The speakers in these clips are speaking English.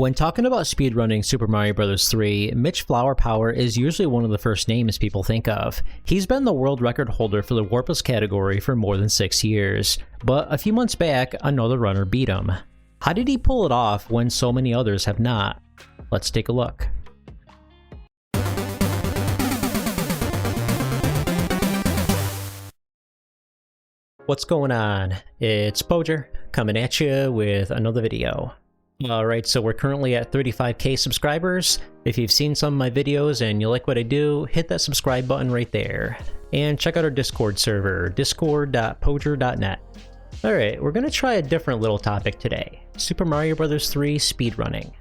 When talking about speedrunning Super Mario Bros. 3, MitchFlowerPower is usually one of the first names people think of. He's been the world record holder for the warpless category for more than 6 years, but a few months back, another runner beat him. How did he pull it off when so many others have not? Let's take a look. What's going on? It's Podrez coming at you with another video. Alright, so we're currently at 35k subscribers. If you've seen some of my videos and you like what I do, hit that subscribe button right there. And check out our Discord server, discord.podrez.net. Alright, we're going to try a different little topic today. Super Mario Bros. 3 speedrunning.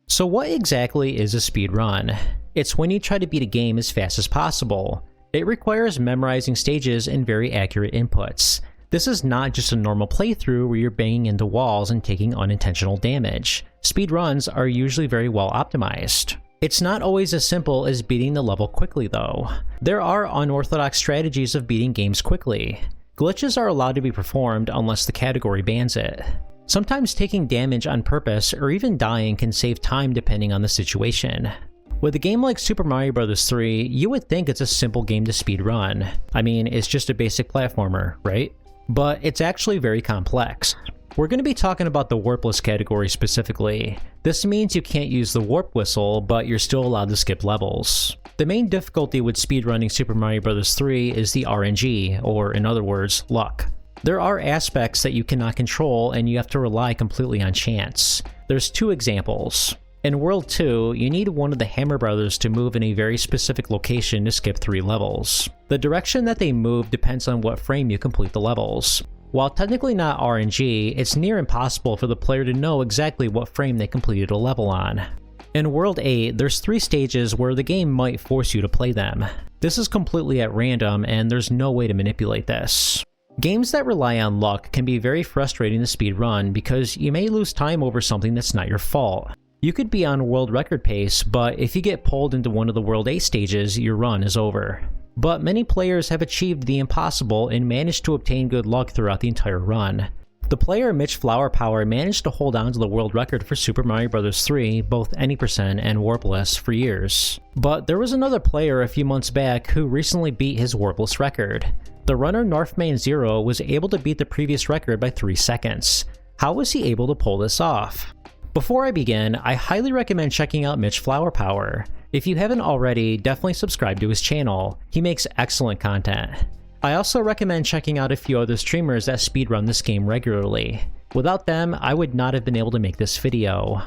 So what exactly is a speedrun? It's when you try to beat a game as fast as possible. It requires memorizing stages and very accurate inputs. This is not just a normal playthrough where you're banging into walls and taking unintentional damage. Speedruns are usually very well optimized. It's not always as simple as beating the level quickly though. There are unorthodox strategies of beating games quickly. Glitches are allowed to be performed unless the category bans it. Sometimes taking damage on purpose or even dying can save time depending on the situation. With a game like Super Mario Bros. 3, you would think it's a simple game to speedrun. I mean, it's just a basic platformer, right? But it's actually very complex. We're going to be talking about the warpless category specifically. This means you can't use the warp whistle, but you're still allowed to skip levels. The main difficulty with speedrunning Super Mario Bros. 3 is the RNG, or in other words, luck. There are aspects that you cannot control and you have to rely completely on chance. There's 2 examples. In World 2, you need one of the Hammer Brothers to move in a very specific location to skip 3 levels. The direction that they move depends on what frame you complete the levels. While technically not RNG, it's near impossible for the player to know exactly what frame they completed a level on. In World 8, there's 3 stages where the game might force you to play them. This is completely at random and there's no way to manipulate this. Games that rely on luck can be very frustrating to speedrun because you may lose time over something that's not your fault. You could be on world record pace, but if you get pulled into one of the World 8 stages, your run is over. But many players have achieved the impossible and managed to obtain good luck throughout the entire run. The player MitchFlowerPower managed to hold on to the world record for Super Mario Bros. 3, both any percent and warpless, for years. But there was another player a few months back who recently beat his warpless record. The runner Narfman 0 was able to beat the previous record by 3 seconds. How was he able to pull this off? Before I begin, I highly recommend checking out MitchFlowerPower. If you haven't already, definitely subscribe to his channel. He makes excellent content. I also recommend checking out a few other streamers that speedrun this game regularly. Without them, I would not have been able to make this video.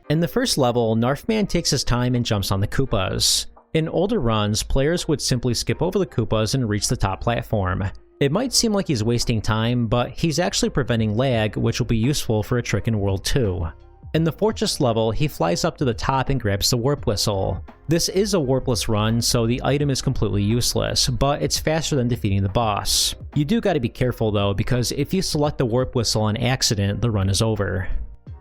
In the first level, Narfman takes his time and jumps on the Koopas. In older runs, players would simply skip over the Koopas and reach the top platform. It might seem like he's wasting time, but he's actually preventing lag, which will be useful for a trick in World 2. In the Fortress level, he flies up to the top and grabs the warp whistle. This is a warpless run, so the item is completely useless, but it's faster than defeating the boss. You do gotta be careful though, because if you select the warp whistle on accident, the run is over.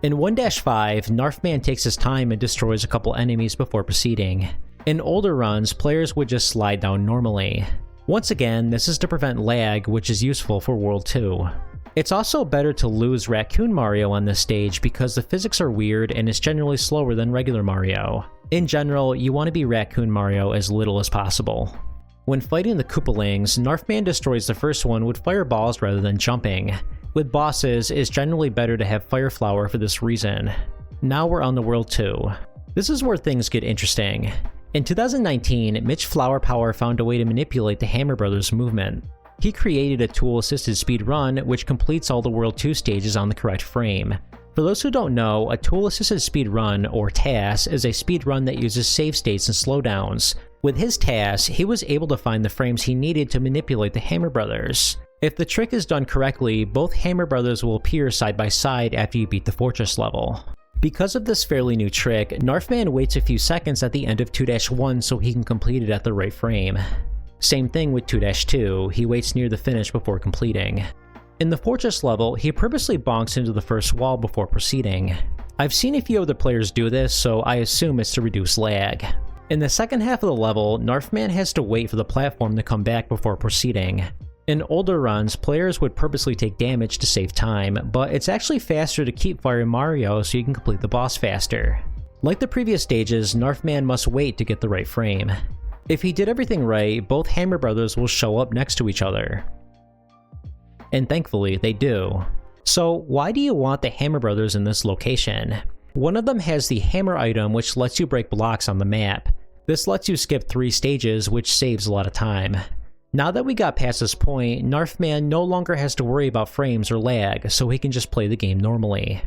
In 1-5, Narfman takes his time and destroys a couple enemies before proceeding. In older runs, players would just slide down normally. Once again, this is to prevent lag, which is useful for World 2. It's also better to lose Raccoon Mario on this stage because the physics are weird and it's generally slower than regular Mario. In general, you want to be Raccoon Mario as little as possible. When fighting the Koopalings, Narfman destroys the first one with fireballs rather than jumping. With bosses, it's generally better to have Fire Flower for this reason. Now we're on the World 2. This is where things get interesting. In 2019, MitchFlowerPower found a way to manipulate the Hammer Brothers movement. He created a tool-assisted speedrun which completes all the World 2 stages on the correct frame. For those who don't know, a tool-assisted speedrun, or TAS, is a speedrun that uses save states and slowdowns. With his TAS, he was able to find the frames he needed to manipulate the Hammer Brothers. If the trick is done correctly, both Hammer Brothers will appear side by side after you beat the Fortress level. Because of this fairly new trick, Narfman waits a few seconds at the end of 2-1 so he can complete it at the right frame. Same thing with 2-2, he waits near the finish before completing. In the Fortress level, he purposely bonks into the first wall before proceeding. I've seen a few other players do this, so I assume it's to reduce lag. In the second half of the level, Narfman has to wait for the platform to come back before proceeding. In older runs, players would purposely take damage to save time, but it's actually faster to keep firing Mario so you can complete the boss faster. Like the previous stages, Narfman must wait to get the right frame. If he did everything right, both Hammer Brothers will show up next to each other. And thankfully, they do. So why do you want the Hammer Brothers in this location? One of them has the hammer item, which lets you break blocks on the map. This lets you skip 3 stages, which saves a lot of time. Now that we got past this point, Narfman no longer has to worry about frames or lag, so he can just play the game normally.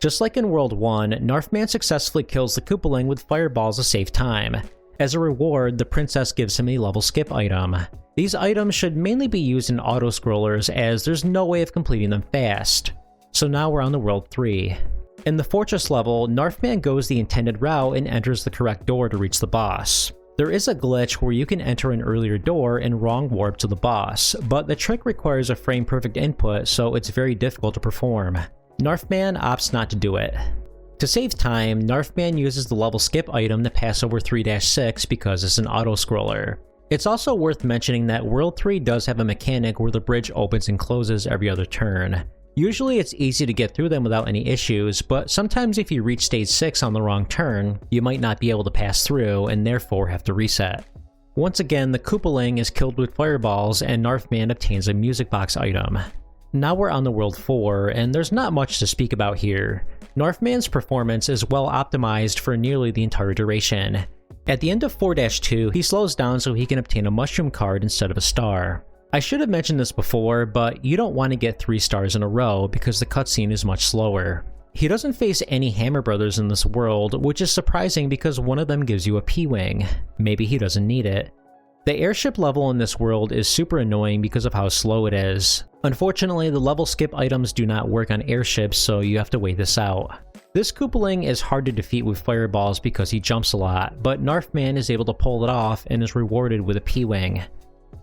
Just like in World 1, Narfman successfully kills the Koopaling with fireballs to save time. As a reward, the princess gives him a level skip item. These items should mainly be used in auto-scrollers as there's no way of completing them fast. So now we're on to World 3. In the fortress level, Narfman goes the intended route and enters the correct door to reach the boss. There is a glitch where you can enter an earlier door and wrong warp to the boss, but the trick requires a frame-perfect input, so it's very difficult to perform. Narfman opts not to do it. To save time, Narfman uses the level skip item to pass over 3-6 because it's an auto-scroller. It's also worth mentioning that World 3 does have a mechanic where the bridge opens and closes every other turn. Usually it's easy to get through them without any issues, but sometimes if you reach stage 6 on the wrong turn, you might not be able to pass through and therefore have to reset. Once again, the Koopaling is killed with fireballs and Narfman obtains a music box item. Now we're on the World 4, and there's not much to speak about here. Narfman's performance is well optimized for nearly the entire duration. At the end of 4-2, he slows down so he can obtain a mushroom card instead of a star. I should have mentioned this before, but you don't want to get 3 stars in a row because the cutscene is much slower. He doesn't face any Hammer Brothers in this world, which is surprising because one of them gives you a P-Wing. Maybe he doesn't need it. The airship level in this world is super annoying because of how slow it is. Unfortunately, the level skip items do not work on airships, so you have to wait this out. This Koopaling is hard to defeat with fireballs because he jumps a lot, but Narfman is able to pull it off and is rewarded with a P-Wing.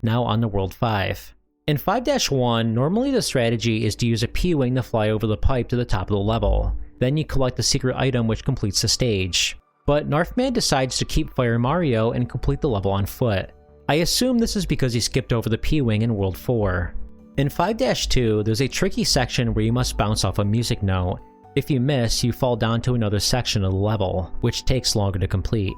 Now on to World 5. In 5-1, normally the strategy is to use a P-Wing to fly over the pipe to the top of the level. Then you collect the secret item which completes the stage. But Narfman decides to keep Fire Mario and complete the level on foot. I assume this is because he skipped over the P-Wing in World 4. In 5-2, there's a tricky section where you must bounce off a music note. If you miss, you fall down to another section of the level, which takes longer to complete.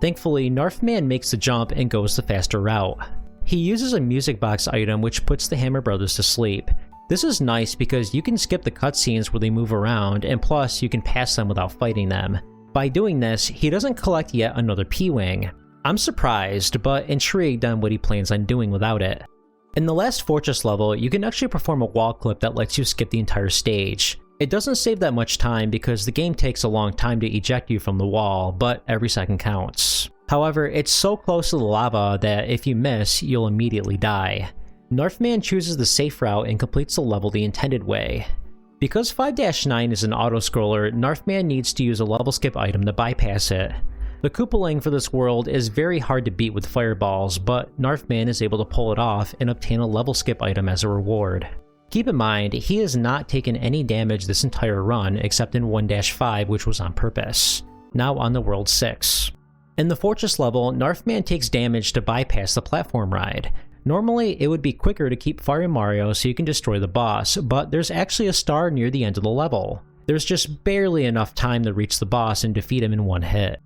Thankfully, Narfman makes the jump and goes the faster route. He uses a music box item which puts the Hammer Brothers to sleep. This is nice because you can skip the cutscenes where they move around, and plus you can pass them without fighting them. By doing this, he doesn't collect yet another P-Wing. I'm surprised, but intrigued on what he plans on doing without it. In the last fortress level, you can actually perform a wall clip that lets you skip the entire stage. It doesn't save that much time because the game takes a long time to eject you from the wall, but every second counts. However, it's so close to the lava that if you miss, you'll immediately die. Narfman chooses the safe route and completes the level the intended way. Because 5-9 is an auto-scroller, Narfman needs to use a level skip item to bypass it. The Koopaling for this world is very hard to beat with fireballs, but Narfman is able to pull it off and obtain a level skip item as a reward. Keep in mind, he has not taken any damage this entire run except in 1-5, which was on purpose. Now on to World 6. In the fortress level, Narfman takes damage to bypass the platform ride. Normally, it would be quicker to keep firing Mario so you can destroy the boss, but there's actually a star near the end of the level. There's just barely enough time to reach the boss and defeat him in one hit.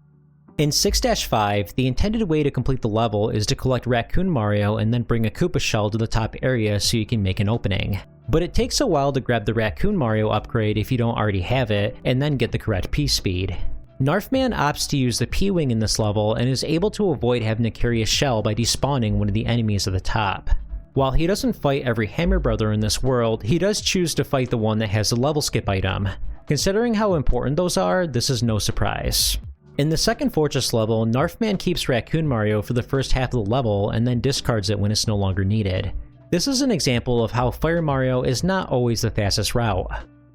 In 6-5, the intended way to complete the level is to collect Raccoon Mario and then bring a Koopa shell to the top area so you can make an opening. But it takes a while to grab the Raccoon Mario upgrade if you don't already have it, and then get the correct P-Speed. Narfman opts to use the P-Wing in this level and is able to avoid having to carry a shell by despawning one of the enemies at the top. While he doesn't fight every Hammer Brother in this world, he does choose to fight the one that has the level skip item. Considering how important those are, this is no surprise. In the second fortress level, Narfman keeps Raccoon Mario for the first half of the level and then discards it when it's no longer needed. This is an example of how Fire Mario is not always the fastest route.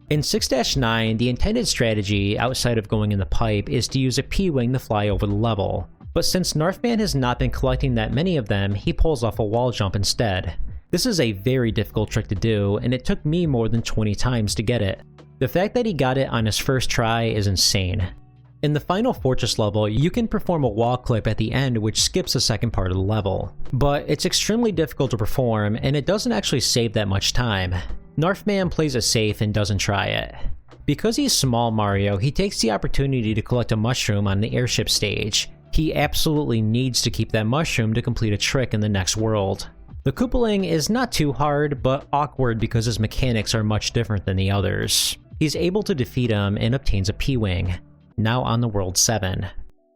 In 6-9, the intended strategy, outside of going in the pipe, is to use a P-Wing to fly over the level. But since Narfman has not been collecting that many of them, he pulls off a wall jump instead. This is a very difficult trick to do, and it took me more than 20 times to get it. The fact that he got it on his first try is insane. In the final fortress level, you can perform a wall clip at the end which skips the second part of the level. But it's extremely difficult to perform, and it doesn't actually save that much time. Narfman plays it safe and doesn't try it. Because he's small Mario, he takes the opportunity to collect a mushroom on the airship stage. He absolutely needs to keep that mushroom to complete a trick in the next world. The Koopaling is not too hard, but awkward because his mechanics are much different than the others. He's able to defeat him and obtains a P-Wing, now on the World 7.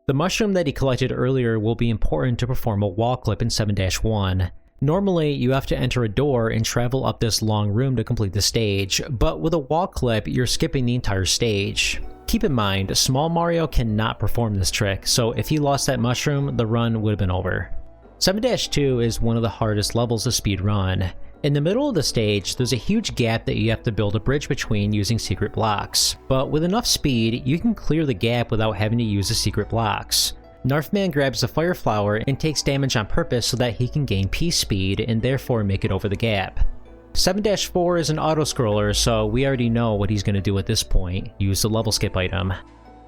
The mushroom that he collected earlier will be important to perform a wall clip in 7-1. Normally, you have to enter a door and travel up this long room to complete the stage, but with a wall clip, you're skipping the entire stage. Keep in mind, small Mario cannot perform this trick, so if he lost that mushroom, the run would have been over. 7-2 is one of the hardest levels to speedrun. In the middle of the stage, there's a huge gap that you have to build a bridge between using secret blocks, but with enough speed, you can clear the gap without having to use the secret blocks. Narfman grabs the fire flower and takes damage on purpose so that he can gain P speed and therefore make it over the gap. 7-4 is an auto-scroller, so we already know what he's going to do at this point, use the level skip item.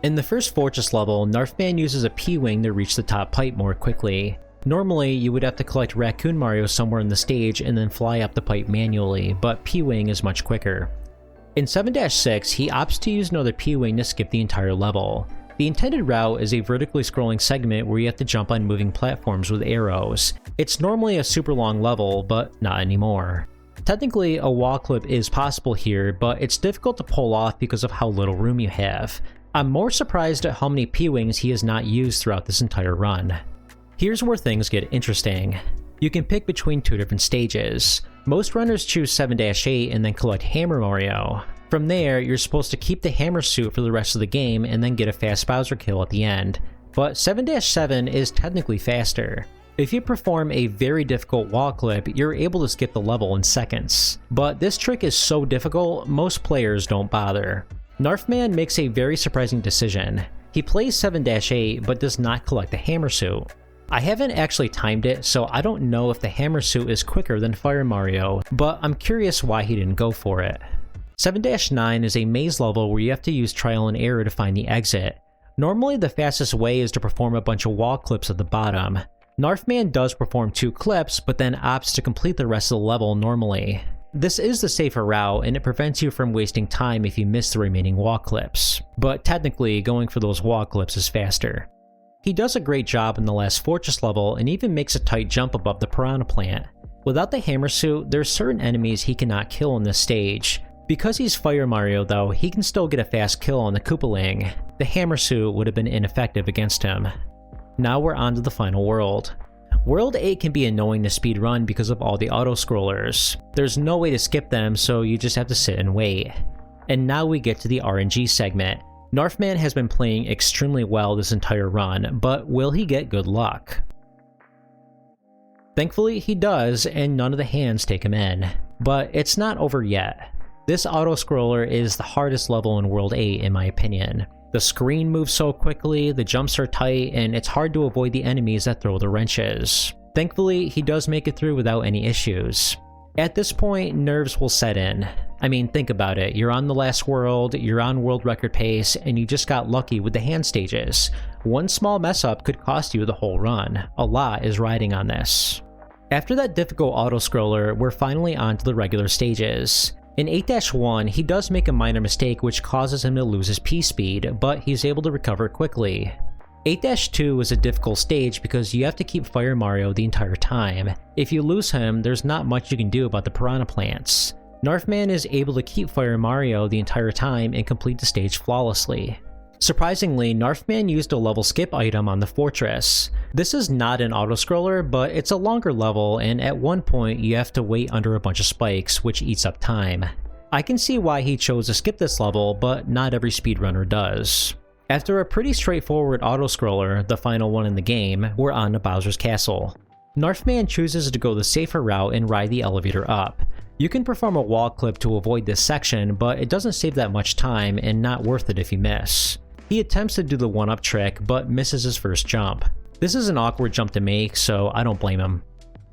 In the first fortress level, Narfman uses a P-Wing to reach the top pipe more quickly. Normally, you would have to collect Raccoon Mario somewhere in the stage and then fly up the pipe manually, but P-Wing is much quicker. In 7-6, he opts to use another P-Wing to skip the entire level. The intended route is a vertically scrolling segment where you have to jump on moving platforms with arrows. It's normally a super long level, but not anymore. Technically, a wall clip is possible here, but it's difficult to pull off because of how little room you have. I'm more surprised at how many P-Wings he has not used throughout this entire run. Here's where things get interesting. You can pick between two different stages. Most runners choose 7-8 and then collect Hammer Mario. From there, you're supposed to keep the hammer suit for the rest of the game and then get a fast Bowser kill at the end. But 7-7 is technically faster. If you perform a very difficult wall clip, you're able to skip the level in seconds. But this trick is so difficult, most players don't bother. Narfman makes a very surprising decision. He plays 7-8 but does not collect the hammer suit. I haven't actually timed it, so I don't know if the hammer suit is quicker than Fire Mario, but I'm curious why he didn't go for it. 7-9 is a maze level where you have to use trial and error to find the exit. Normally the fastest way is to perform a bunch of wall clips at the bottom. Narfman does perform 2 clips, but then opts to complete the rest of the level normally. This is the safer route, and it prevents you from wasting time if you miss the remaining wall clips. But technically, going for those wall clips is faster. He does a great job in the last fortress level and even makes a tight jump above the piranha plant. Without the hammer suit, there's certain enemies he cannot kill on this stage. Because he's Fire Mario though, he can still get a fast kill on the Koopaling. The hammer suit would have been ineffective against him. Now we're on to the final world. World 8 can be annoying to speedrun because of all the auto-scrollers. There's no way to skip them, so you just have to sit and wait. And now we get to the RNG segment. Narfman has been playing extremely well this entire run, but will he get good luck? Thankfully he does, and none of the hands take him in. But it's not over yet. This auto-scroller is the hardest level in World 8 in my opinion. The screen moves so quickly, the jumps are tight, and it's hard to avoid the enemies that throw the wrenches. Thankfully, he does make it through without any issues. At this point, nerves will set in. I mean, think about it, you're on the last world, you're on world record pace, and you just got lucky with the hand stages. One small mess up could cost you the whole run. A lot is riding on this. After that difficult auto-scroller, we're finally on to the regular stages. In 8-1, he does make a minor mistake which causes him to lose his P-speed, but he's able to recover quickly. 8-2 is a difficult stage because you have to keep Fire Mario the entire time. If you lose him, there's not much you can do about the piranha plants. Narfman is able to keep Fire Mario the entire time and complete the stage flawlessly. Surprisingly, Narfman used a level skip item on the fortress. This is not an auto-scroller, but it's a longer level, and at one point you have to wait under a bunch of spikes, which eats up time. I can see why he chose to skip this level, but not every speedrunner does. After a pretty straightforward auto-scroller, the final one in the game, we're on to Bowser's Castle. Narfman chooses to go the safer route and ride the elevator up. You can perform a wall clip to avoid this section, but it doesn't save that much time and not worth it if you miss. He attempts to do the one-up trick, but misses his first jump. This is an awkward jump to make, so I don't blame him.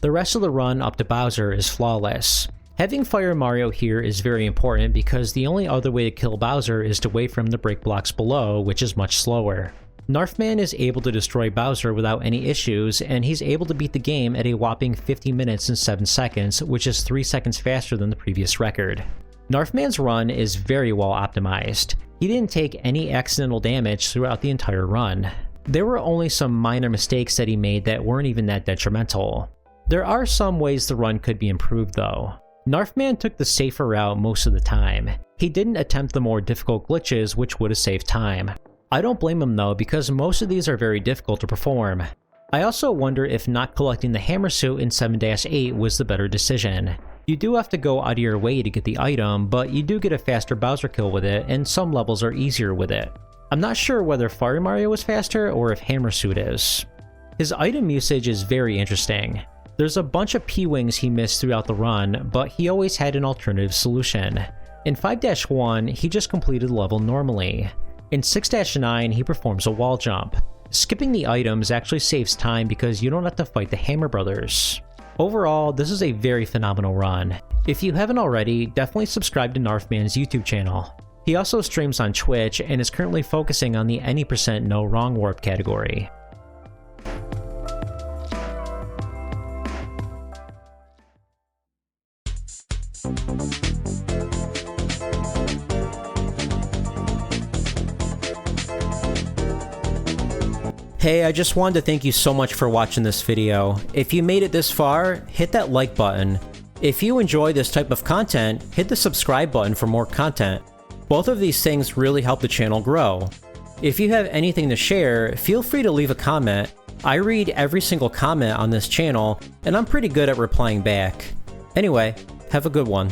The rest of the run up to Bowser is flawless. Having Fire Mario here is very important because the only other way to kill Bowser is to wait from the break blocks below, which is much slower. Narfman is able to destroy Bowser without any issues, and he's able to beat the game at a whopping 50 minutes and 7 seconds, which is 3 seconds faster than the previous record. Narfman's run is very well optimized. He didn't take any accidental damage throughout the entire run. There were only some minor mistakes that he made that weren't even that detrimental. There are some ways the run could be improved though. Narfman took the safer route most of the time. He didn't attempt the more difficult glitches, which would have saved time. I don't blame him though, because most of these are very difficult to perform. I also wonder if not collecting the hammer suit in 7-8 was the better decision. You do have to go out of your way to get the item, but you do get a faster Bowser kill with it, and some levels are easier with it. I'm not sure whether Fire Mario is faster or if hammer suit is. His item usage is very interesting. There's a bunch of P-Wings he missed throughout the run, but he always had an alternative solution. In 5-1, he just completed the level normally. In 6-9, he performs a wall jump. Skipping the items actually saves time because you don't have to fight the Hammer Brothers. Overall, this is a very phenomenal run. If you haven't already, definitely subscribe to Narfman's YouTube channel. He also streams on Twitch and is currently focusing on the any % no wrong warp category. Hey, I just wanted to thank you so much for watching this video. If you made it this far, hit that like button. If you enjoy this type of content, hit the subscribe button for more content. Both of these things really help the channel grow. If you have anything to share, feel free to leave a comment. I read every single comment on this channel, and I'm pretty good at replying back. Anyway, have a good one.